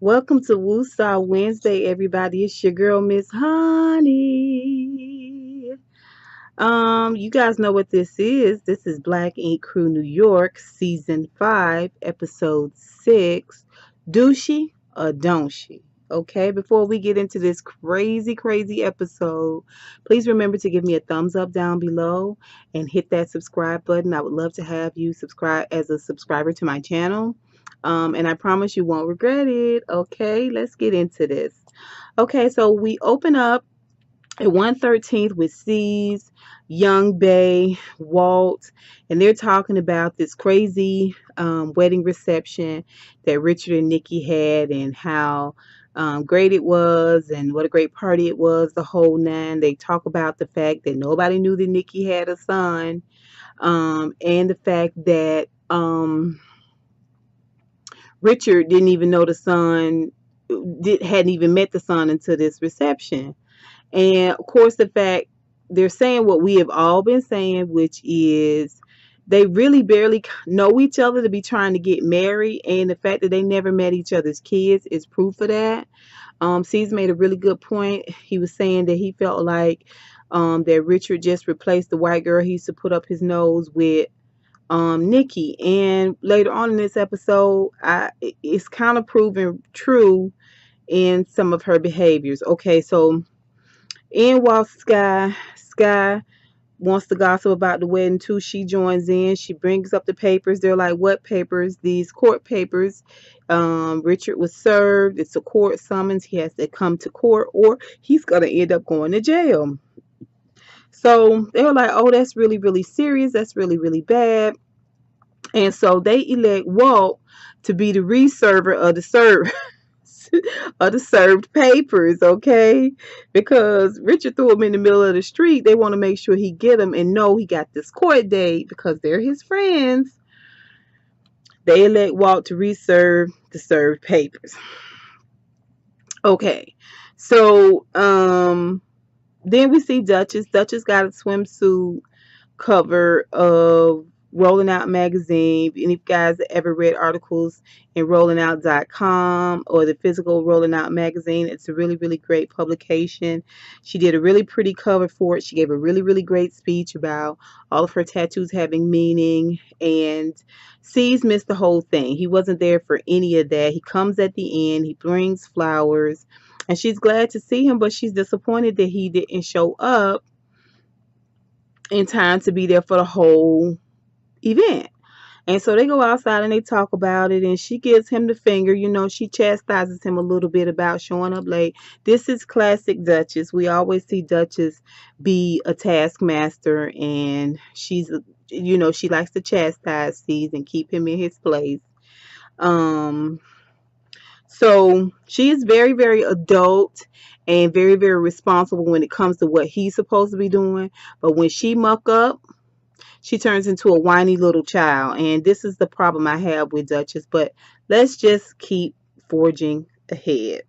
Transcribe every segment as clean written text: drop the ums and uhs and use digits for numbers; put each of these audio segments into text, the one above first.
Welcome to Woosah Wednesday, everybody. It's your girl, Miss Honey. You guys know what this is. This is Black Ink Crew New York, Season 5, Episode 6. Dushi or don't she? Okay, before we get into this crazy episode, please remember to give me a thumbs up down below and hit that subscribe button. I would love to have you subscribe as a subscriber to my channel. And I promise you won't regret it. Okay, let's get into this. Okay, so we open up at 113th with C's, Young Bay, Walt, and they're talking about this crazy wedding reception that Richard and Nikki had and how great it was and what a great party it was, the whole nine. They talk about the fact that nobody knew that Nikki had a son, and the fact that Richard didn't even know the son, hadn't even met the son until this reception. And of course, the fact they're saying what we have all been saying, which is they really barely know each other to be trying to get married. And the fact that they never met each other's kids is proof of that. C's made a really good point. He was saying that he felt like that Richard just replaced the white girl he used to put up his nose with Nikki. And later on in this episode, it's kind of proven true in some of her behaviors. Okay, so in walks Sky. Sky wants to gossip about the wedding too. She joins in. She brings up the papers. They're like, what papers? These court papers. Richard was served. It's a court summons. He has to come to court or he's going to end up going to jail. So they were like, oh, that's really serious. That's really bad. And so they elect Walt to be the reserver of the of the served papers, okay? Because Richard threw him in the middle of the street. They want to make sure he get him and know he got this court date because they're his friends. They elect Walt to reserve the served papers. Okay, so then we see Duchess. Duchess got a swimsuit cover of Rolling Out magazine. Any of you guys ever read articles in rollingout.com or the physical Rolling Out magazine, it's a really great publication. She did a really pretty cover for it. She gave a really great speech about all of her tattoos having meaning, and C's missed the whole thing. He wasn't there for any of that. He comes at the end, he brings flowers, and she's glad to see him, but she's disappointed that he didn't show up in time to be there for the whole event. And so they go outside and they talk about it, and she gives him the finger. You know, she chastises him a little bit about showing up late. This is classic Duchess. We always see Duchess be a taskmaster, and she's, you know, she likes to chastise Steve and keep him in his place. Um, so she is very adult and very responsible when it comes to what he's supposed to be doing. But when she muck up, she turns into a whiny little child. And this is the problem I have with Duchess. But let's just keep forging ahead.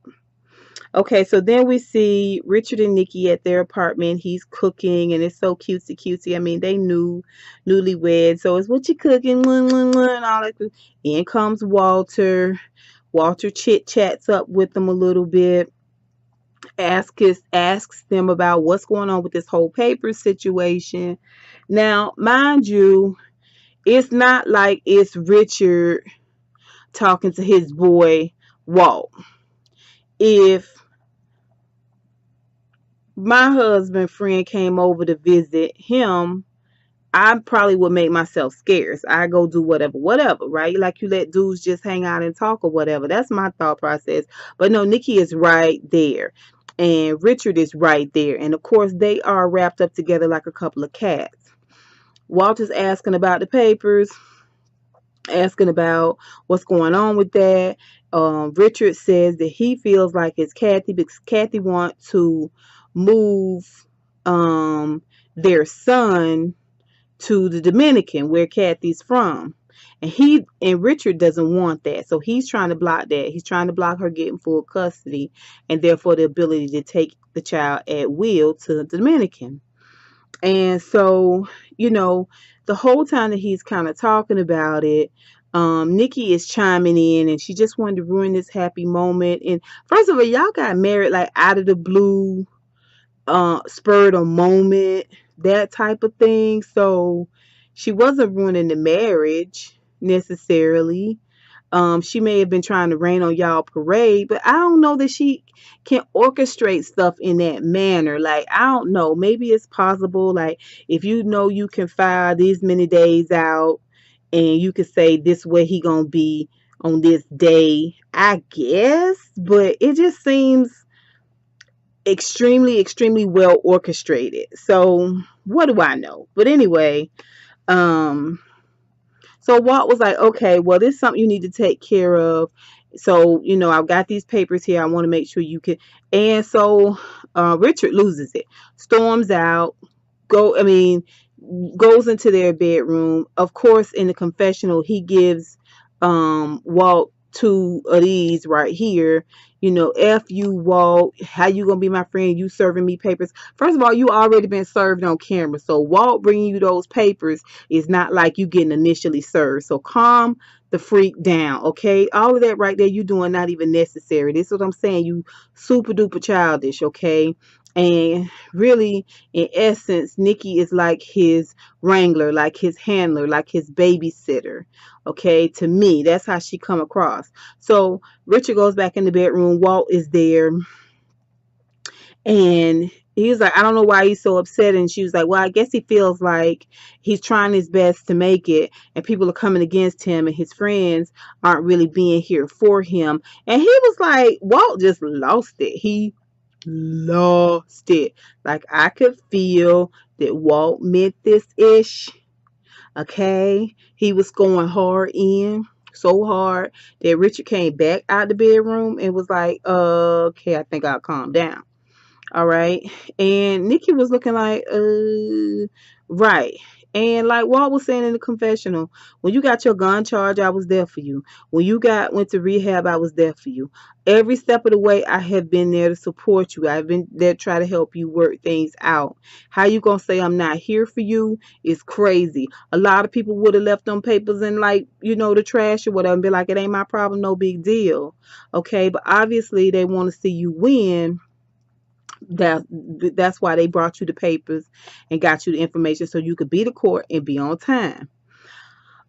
Okay, so then we see Richard and Nikki at their apartment. He's cooking, and it's so cutesy. I mean, they newlyweds. So it's what you cooking, and all that. In comes Walter. Walter chit chats up with them a little bit. Asks them about what's going on with this whole paper situation. Now, mind you, it's not like it's Richard talking to his boy Walt. If my husband friend came over to visit him, I probably would make myself scarce. I go do whatever, right? Like you let dudes just hang out and talk or whatever. That's my thought process. But no, Nikki is right there. And Richard is right there. And of course, they are wrapped up together like a couple of cats. Walter's asking about the papers, asking about what's going on with that. Richard says that he feels like it's Kathy because Kathy wants to move their son to the Dominican where Kathy's from. And Richard doesn't want that. So he's trying to block that. He's trying to block her getting full custody and therefore the ability to take the child at will to the Dominican. And so, you know, the whole time that he's kind of talking about it, Nikki is chiming in and she just wanted to ruin this happy moment. And first of all, y'all got married like out of the blue, spurred a moment, that type of thing. So she wasn't ruining the marriage necessarily. She may have been trying to rain on y'all parade, but I don't know that she can orchestrate stuff in that manner. Like, I don't know. Maybe it's possible. Like, if you know you can file these many days out and you can say this way he gonna be on this day, I guess. But it just seems extremely well orchestrated. So what do I know? But anyway, um so Walt was like, okay, well, this is something you need to take care of. So, I've got these papers here. I want to make sure you can. And so Richard loses it, storms out, I mean, goes into their bedroom. Of course, in the confessional, he gives Walt two of these right here. F you, Walt. How you gonna be my friend? You serving me papers. First of all, you already been served on camera. So Walt bringing you those papers is not like you getting initially served. So calm the freak down, okay? All of that right there you doing not even necessary. This is what I'm saying. You super duper childish, okay? And really, in essence, Nikki is like his wrangler, like his handler, like his babysitter. Okay, to me, that's how she come across. So Richard goes back in the bedroom. Walt is there, and he's like, I don't know why he's so upset. And she was like, well, I guess he feels like he's trying his best to make it, and people are coming against him, and his friends aren't really being here for him. And he was like, Walt just lost it. He lost it. Like, I could feel that Walt meant this ish. Okay. He was going hard in, so hard that Richard came back out the bedroom and was like, okay, I think I'll calm down. All right. And Nikki was looking like, right. And like Walt was saying in the confessional, when you got your gun charge, I was there for you. When you went to rehab, I was there for you. Every step of the way, I have been there to support you. I've been there to try to help you work things out. How you gonna say I'm not here for you is crazy. A lot of people would have left them papers in, like, the trash or whatever and be like, it ain't my problem, no big deal. Okay, but obviously they want to see you win. That's why they brought you the papers and got you the information so you could be to court and be on time.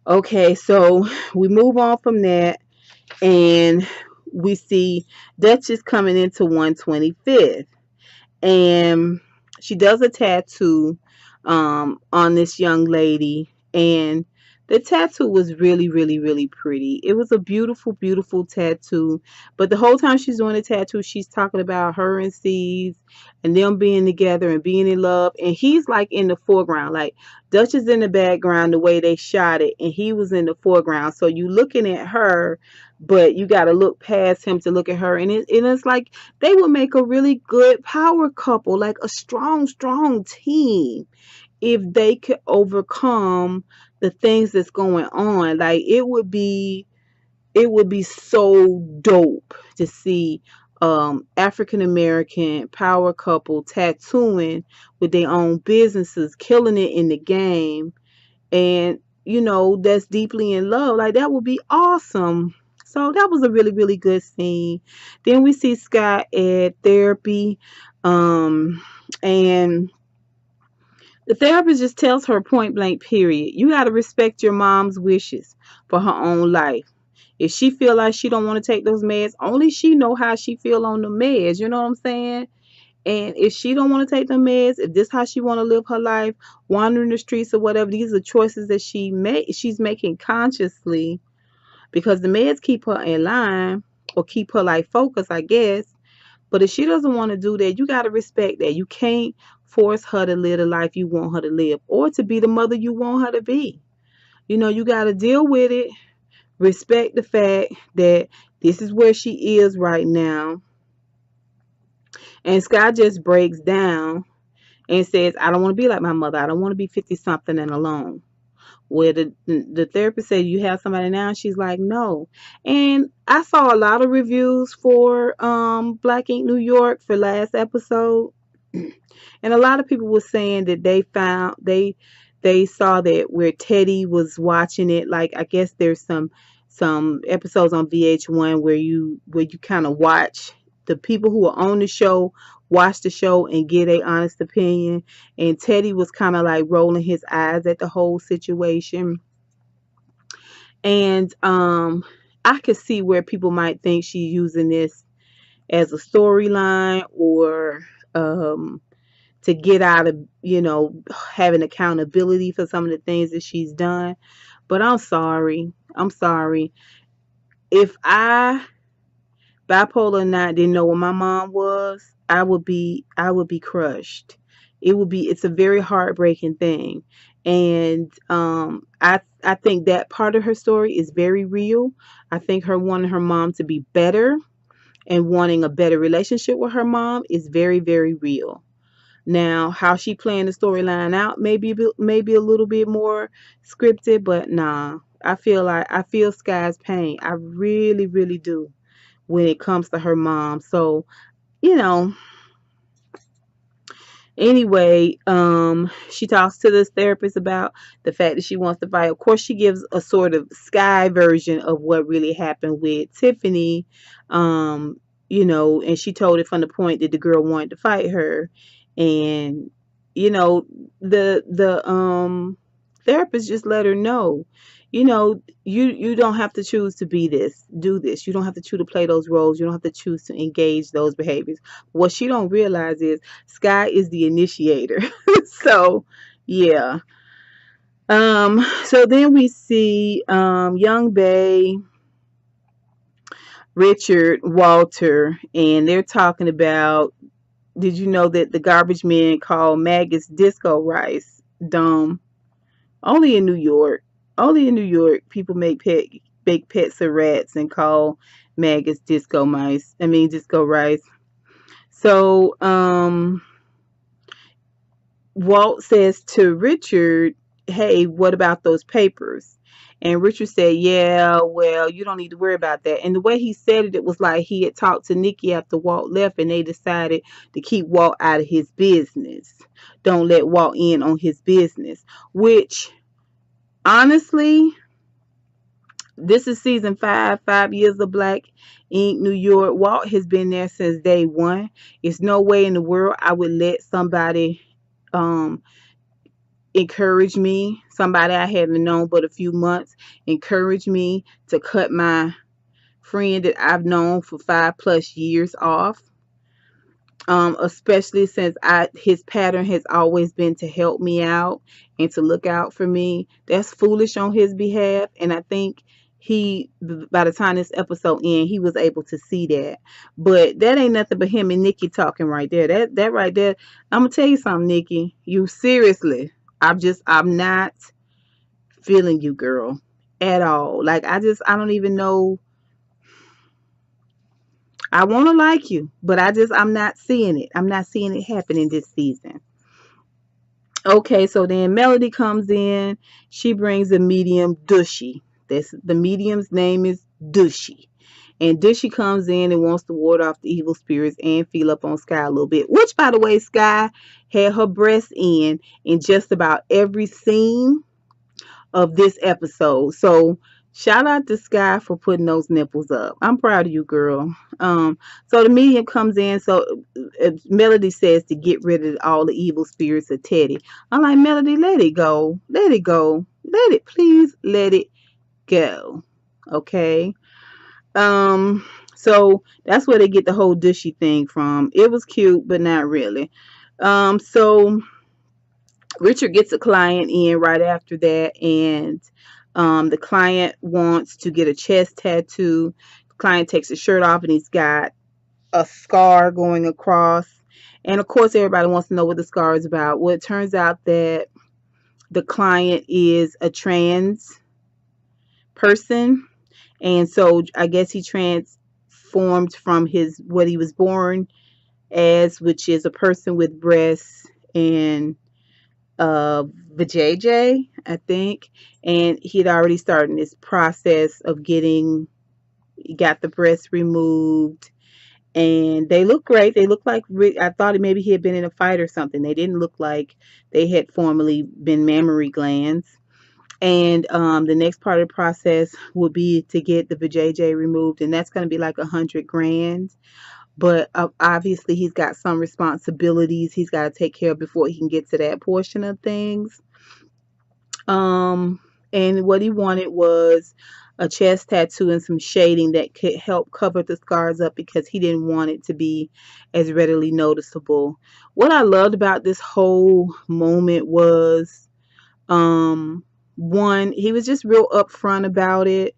Okay, so we move on from that, and we see Duchess coming into 125th, and she does a tattoo on this young lady, and the tattoo was really pretty. It was a beautiful tattoo, but the whole time she's doing the tattoo, she's talking about her and C's and them being together and being in love, and he's like in the foreground. Like, Dutch is in the background the way they shot it, and he was in the foreground. So you looking at her, but you got to look past him to look at her, and it's like they would make a really good power couple, like a strong team, if they could overcome the things that's going on. Like, it would be so dope to see African American power couple tattooing with their own businesses, killing it in the game, and that's deeply in love. Like, that would be awesome. So that was a really good scene. Then we see Scott at therapy, and the therapist just tells her point blank, period, you got to respect your mom's wishes for her own life. If she feel like she don't want to take those meds, only she know how she feel on the meds. You know what I'm saying? And if she don't want to take the meds, if this how she want to live her life, wandering the streets or whatever, these are choices that she's making consciously, because the meds keep her in line or keep her like focused, I guess. But if she doesn't want to do that, you got to respect that. You can't force her to live the life you want her to live or to be the mother you want her to be. You got to deal with it. Respect the fact that this is where she is right now. And Scott just breaks down and says, I don't want to be like my mother. I don't want to be 50 something and alone. Where the therapist said, you have somebody now? And she's like, no. And I saw a lot of reviews for Black Ink New York for last episode. And a lot of people were saying that they saw that where Teddy was watching it. Like I guess there's some episodes on VH1 where you kind of watch the people who are on the show watch the show and get a honest opinion. And Teddy was kind of like rolling his eyes at the whole situation. And I could see where people might think she's using this as a storyline or to get out of, having accountability for some of the things that she's done. But I'm sorry. I'm sorry. If I, bipolar or not, didn't know what my mom was, I would be crushed. It's a very heartbreaking thing. And I think that part of her story is very real. I think her wanting her mom to be better and wanting a better relationship with her mom is very, very real. Now, how she playing the storyline out, maybe a little bit more scripted, but nah. I feel Sky's pain. I really, really do when it comes to her mom. So, you know, anyway, she talks to this therapist about the fact that she wants to fight. Of course, she gives a sort of Sky version of what really happened with Tiffany. Um, and she told it from the point that the girl wanted to fight her. And, the therapist just let her know, you don't have to choose to do this. You don't have to choose to play those roles. You don't have to choose to engage those behaviors. What she don't realize is Sky is the initiator. So, yeah. So then we see young Bay, Richard, Walter, and they're talking about, did you know that the garbage men call maggots disco rice? Dumb. Only in New York. Only in New York people bake pets of rats and call maggots disco mice. I mean disco rice. So Walt says to Richard, "Hey, what about those papers?" And Richard said, "Yeah, well, you don't need to worry about that." And the way he said it, it was like he had talked to Nikki after Walt left, and they decided to keep Walt out of his business. Don't let Walt in on his business. Which, honestly, this is season 5, 5 years of Black Ink, New York. Walt has been there since day one. There's no way in the world I would let somebody um encourage me, somebody I haven't known but a few months, encourage me to cut my friend that I've known for 5+ years off. Especially since his pattern has always been to help me out and to look out for me. That's foolish on his behalf, and I think by the time this episode ends, he was able to see that. But that ain't nothing but him and Nikki talking right there. That right there, I'm gonna tell you something, Nikki. You seriously, I'm not feeling you, girl, at all. Like I don't even know. I want to like you, but I'm not seeing it. I'm not seeing it happening this season. Okay, so then Melody comes in. She brings a medium, Dushi. The medium's name is Dushi. And Dushi comes in and wants to ward off the evil spirits and feel up on Sky a little bit. Which, by the way, Sky had her breasts in just about every scene of this episode. So shout out to Sky for putting those nipples up. I'm proud of you, girl. So the medium comes in. So Melody says to get rid of all the evil spirits of Teddy. I'm like, Melody, let it go. Let it go. Please let it go. Okay. So that's where they get the whole Dushy thing from. It was cute, but not really. So Richard gets a client in right after that, and the client wants to get a chest tattoo. The client takes his shirt off, and he's got a scar going across. And of course, everybody wants to know what the scar is about. Well, it turns out that the client is a trans person, and so I guess he transformed from his what he was born as, which is a person with breasts and vajayjay, I think, and he'd already started this process of got the breast removed, and they look great. They look like I thought maybe he had been in a fight or something. They didn't look like they had formerly been mammary glands. And the next part of the process will be to get the vajayjay removed, and that's going to be like 100 grand. But obviously, he's got some responsibilities he's got to take care of before he can get to that portion of things. Um, and what he wanted was a chest tattoo and some shading that could help cover the scars up because he didn't want it to be as readily noticeable. What I loved about this whole moment was, um, one, he was just real upfront about it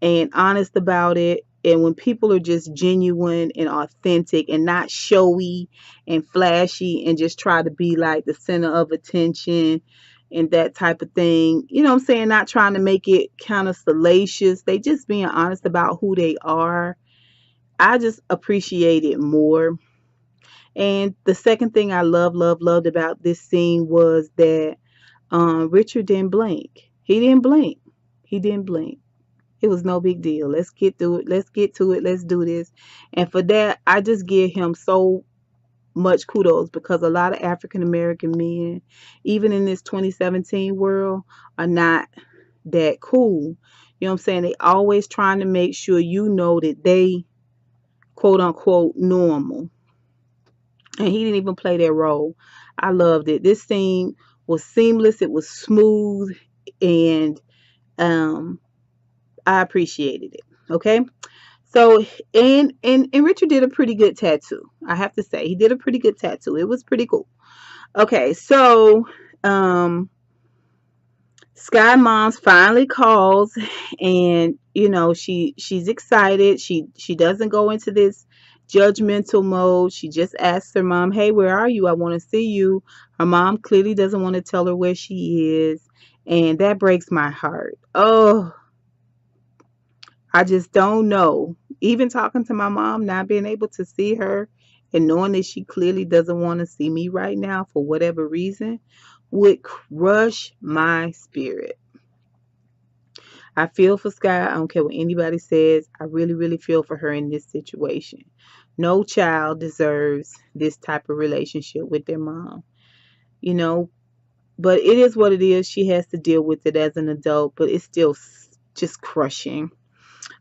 and honest about it. And when people are just genuine and authentic and not showy and flashy and just try to be like the center of attention and that type of thing, you know what I'm saying? Not trying to make it kind of salacious. They just being honest about who they are. I just appreciate it more. And the second thing I loved about this scene was that Richard didn't blink. He didn't blink. He didn't blink. It was no big deal. Let's get through it. Let's get to it. Let's do this. And for that, I just give him so much kudos because a lot of African American men, even in this 2017 world, are not that cool. You know what I'm saying? They always trying to make sure you know that they quote unquote normal. And he didn't even play that role. I loved it. This scene was seamless. It was smooth, and um, I appreciated it. Okay. So and Richard did a pretty good tattoo. I have to say he did a pretty good tattoo. It was pretty cool. Okay, so um Sky Moms finally calls, and she's excited. She doesn't go into this judgmental mode. She just asks her mom, "Hey, where are you? I want to see you." Her mom clearly doesn't want to tell her where she is, and that breaks my heart. Oh, I just don't know. Even talking to my mom, not being able to see her and knowing that she clearly doesn't want to see me right now for whatever reason would crush my spirit. I feel for Sky. I don't care what anybody says. I really, really feel for her in this situation. No child deserves this type of relationship with their mom, you know, but it is what it is. She has to deal with it as an adult, but it's still just crushing.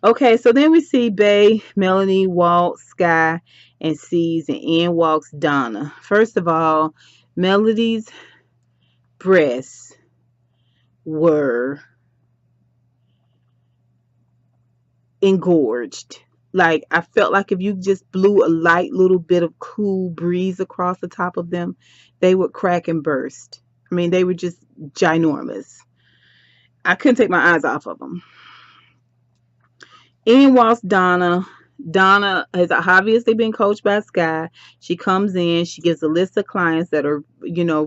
Okay, so then we see Bay, Melanie, Walt, Sky, and sees, and in walks Donna. First of all, Melody's breasts were engorged. Like I felt like if you just blew a light little bit of cool breeze across the top of them, they would crack and burst. I mean, they were just ginormous. I couldn't take my eyes off of them. In walks Donna. Donna has obviously been coached by Sky. She comes in, she gives a list of clients that are,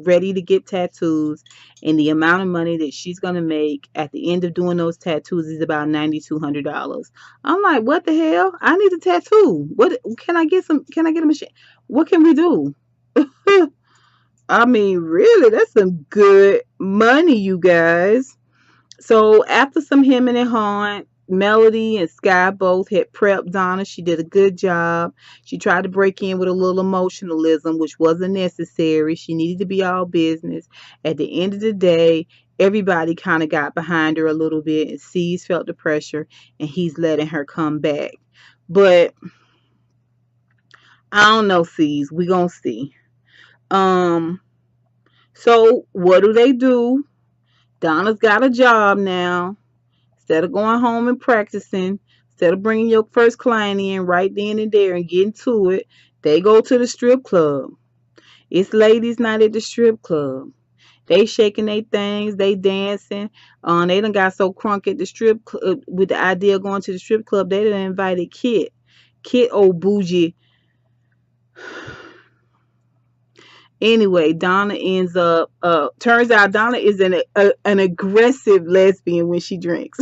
ready to get tattoos, and the amount of money that she's gonna make at the end of doing those tattoos is about $9,200. I'm like, what the hell? I need a tattoo. What can I get some can I get a machine? What can we do? I mean, really, that's some good money, you guys. So after some hemming and hawing, Melody and Sky both had prepped Donna. She did a good job. She tried to break in with a little emotionalism, which wasn't necessary. She needed to be all business. At the end of the day, everybody kind of got behind her a little bit, and C's felt the pressure, and he's letting her come back. But I don't know, C's. We gonna see. Um. So what do? Donna's got a job now. Instead of going home and practicing, instead of bringing your first client in right then and there and getting to it, they go to the strip club. It's ladies' night at the strip club. They shaking their things, they dancing. They done got so crunk at the strip club with the idea of going to the strip club. They done invited Kit. Kit, old bougie. Anyway, Donna ends up. Turns out Donna is an aggressive lesbian when she drinks.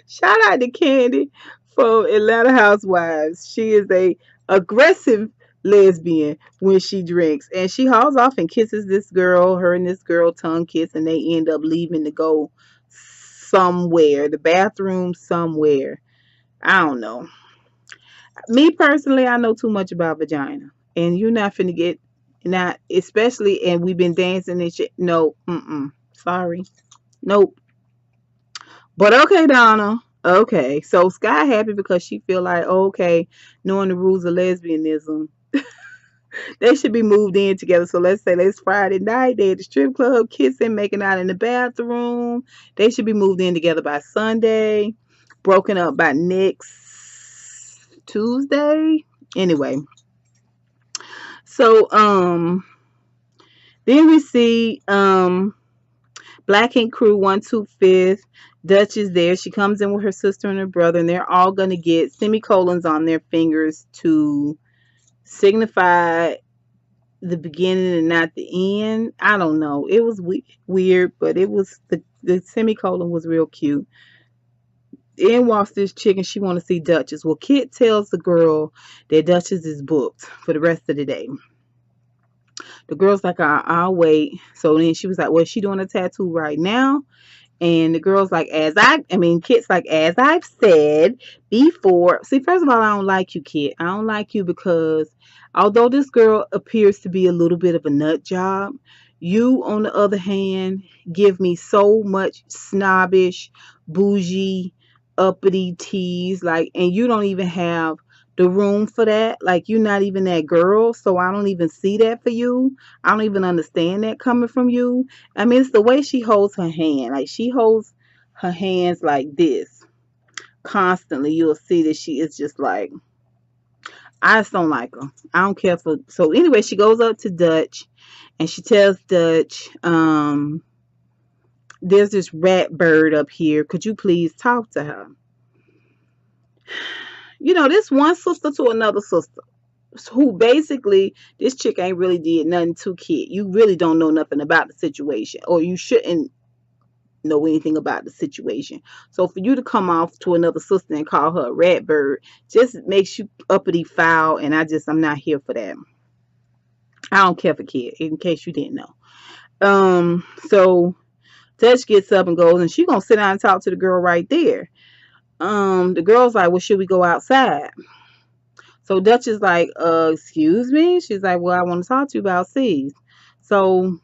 Shout out to Candy from Atlanta Housewives. She is a aggressive lesbian when she drinks, and she hauls off and kisses this girl. Her and this girl tongue kiss, and they end up leaving to go somewhere, the bathroom somewhere. I don't know. Me personally, I know too much about vagina, and you're not finna get not especially. And we've been dancing and shit. No, sorry, nope. But okay, Donna. Okay, so Sky happy because she feel like okay, knowing the rules of lesbianism, they should be moved in together. So let's say it's Friday night, they at the strip club, kissing, making out in the bathroom. They should be moved in together by Sunday, broken up by next Tuesday. Anyway, so then we see Black Ink Crew 125th. Dutch is there. She comes in with her sister and her brother, and they're all gonna get semicolons on their fingers to signify the beginning and not the end. I don't know. It was weird, but it was the semicolon was real cute. In walks this chick and she want to see Duchess. Well, Kit tells the girl that Duchess is booked for the rest of the day. The girl's like, I'll wait. So then she was like, well, is she doing a tattoo right now? And the girl's like, Kit's like, as I've said before. See, first of all, I don't like you, Kit. I don't like you because although this girl appears to be a little bit of a nut job, you, on the other hand, give me so much snobbish, bougie, uppity tease. Like, and you don't even have the room for that. Like, you're not even that girl. So I don't even see that for you. I don't even understand that coming from you. I mean, it's the way she holds her hand. Like she holds her hands like this constantly. You'll see that she is just like, I just don't like her. I don't care for. So anyway, she goes up to Dutch, and she tells Dutch, "There's this rat bird up here. Could you please talk to her?" You know, this one sister to another sister. Who basically this chick ain't really did nothing to Kid. You really don't know nothing about the situation, or you shouldn't know anything about the situation. So for you to come off to another sister and call her a rat bird just makes you uppity foul, and I'm not here for that. I don't care for Kid, in case you didn't know. So Dutch gets up and goes, and she gonna sit down and talk to the girl right there. The girl's like, well, should we go outside? So Dutch is like, excuse me? She's like, well, I want to talk to you about C's. So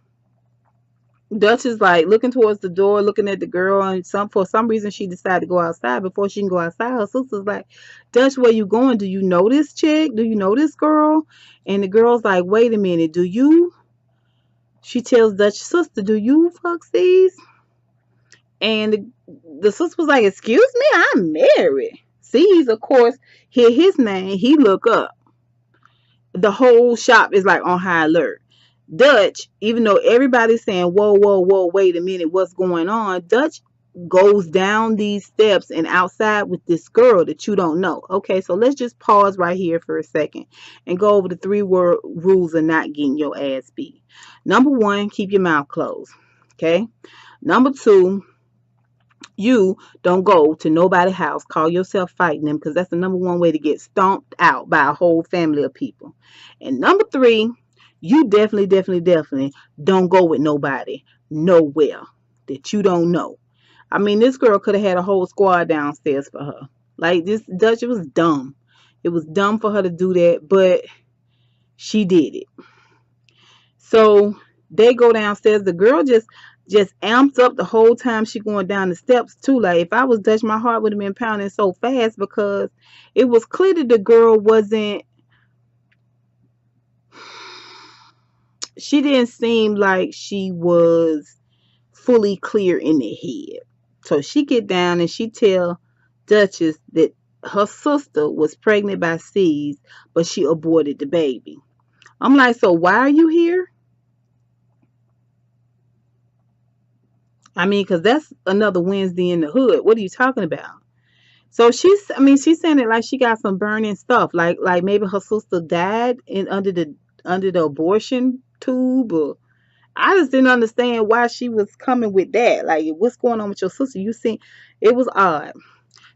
Dutch is like looking towards the door, looking at the girl, and for some reason she decided to go outside. Before she can go outside, her sister's like, Dutch, where you going? Do you know this chick? Do you know this girl? And the girl's like, wait a minute, do you? She tells Dutch's sister, do you fuck C's? And the sister was like, excuse me, I'm married. C's, of course, hear his name, he look up. The whole shop is like on high alert. Dutch, even though everybody's saying, whoa, whoa, whoa, wait a minute, what's going on? Dutch goes down these steps and outside with this girl that you don't know. Okay, so let's just pause right here for a second and go over the three-word rules of not getting your ass beat. Number one, keep your mouth closed. Okay. Number two, you don't go to nobody's house, call yourself fighting them, because that's the number one way to get stomped out by a whole family of people. And number three, you definitely, definitely, definitely don't go with nobody nowhere that you don't know. I mean, this girl could have had a whole squad downstairs for her. Like this Dutch, it was dumb. It was dumb for her to do that, but she did it. So they go downstairs. The girl just amps up the whole time she going down the steps too. Like if I was Dutch, my heart would have been pounding so fast because it was clear that the girl wasn't. She didn't seem like she was fully clear in the head. So she get down and she tell Duchess that her sister was pregnant by C's, but she aborted the baby. I'm like, so why are you here? I mean, because that's another Wednesday in the hood. What are you talking about? So she's saying it like she got some burning stuff, like maybe her sister died in under the abortion tube, or I just didn't understand why she was coming with that. Like, what's going on with your sister? You see, it was odd.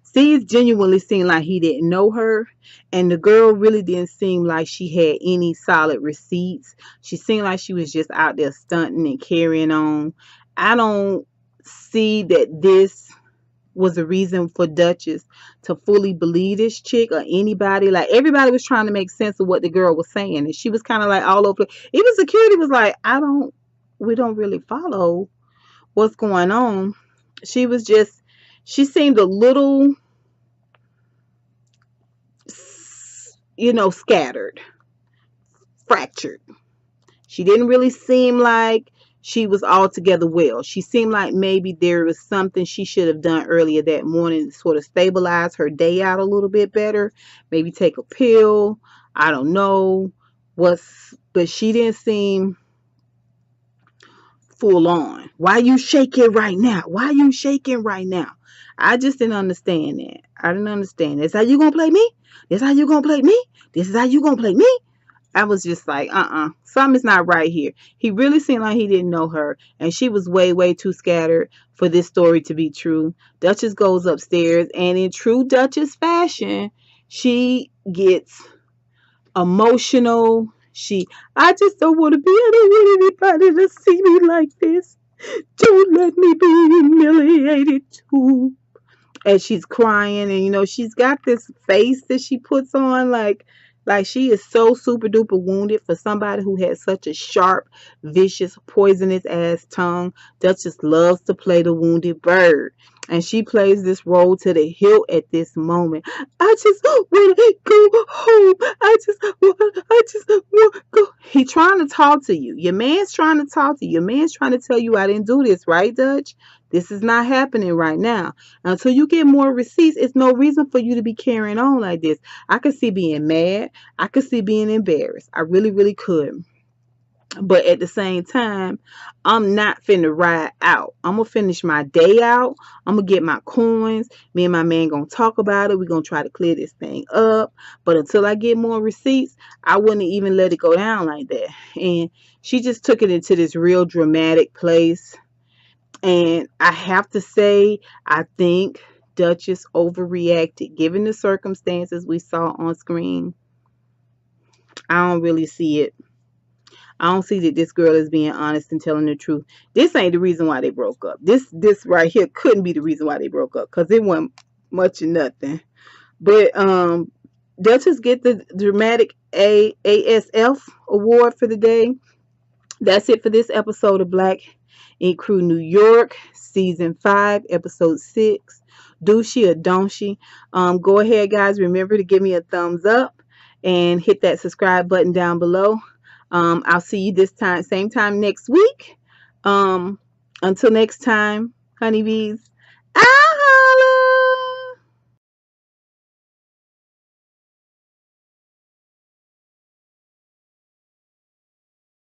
Steve genuinely seemed like he didn't know her, and the girl really didn't seem like she had any solid receipts. She seemed like she was just out there stunting and carrying on. I don't see that this was a reason for Duchess to fully believe this chick or anybody. Like everybody was trying to make sense of what the girl was saying, and she was kind of like all over. Even security was like, we don't really follow what's going on. She was just, she seemed a little, scattered, fractured. She didn't really seem like she was altogether well. She seemed like maybe there was something she should have done earlier that morning to sort of stabilize her day out a little bit better. Maybe take a pill. I don't know but she didn't seem full on. Why you shaking right now? Why you shaking right now? I just didn't understand that. I didn't understand. This how you gonna play me? This how you gonna play me? This is how you gonna play me? I was just like, something's not right here. He really seemed like he didn't know her, and she was way, way too scattered for this story to be true. Duchess goes upstairs, and in true Duchess fashion, she gets emotional. I just don't want to be, I don't want anybody to see me like this. Don't let me be humiliated too. And she's crying, and she's got this face that she puts on like she is so super duper wounded for somebody who has such a sharp, vicious, poisonous ass tongue. Duchess loves to play the wounded bird, and she plays this role to the hilt at this moment. I just want to go home. I just want to go. He trying to talk to you. Your man's trying to talk to you. Your man's trying to tell you I didn't do this, right, Dutch? This is not happening right now. Until you get more receipts, it's no reason for you to be carrying on like this. I could see being mad. I could see being embarrassed. I really, really could. But at the same time, I'm not finna ride out. I'm gonna finish my day out. I'm gonna get my coins. Me and my man gonna talk about it. We're gonna try to clear this thing up. But until I get more receipts, I wouldn't even let it go down like that. And she just took it into this real dramatic place. And I have to say, I think Duchess overreacted given the circumstances we saw on screen. I don't really see it. I don't see that this girl is being honest and telling the truth. This ain't the reason why they broke up. This right here couldn't be the reason why they broke up, because it wasn't much of nothing. But Duchess get the dramatic ASF award for the day. That's it for this episode of Black Ink Crew New York, Season 5, Episode 6, Dushi or Don'tshi. Go ahead, guys. Remember to give me a thumbs up and hit that subscribe button down below. I'll see you this time, same time next week. Until next time, honeybees. Ah!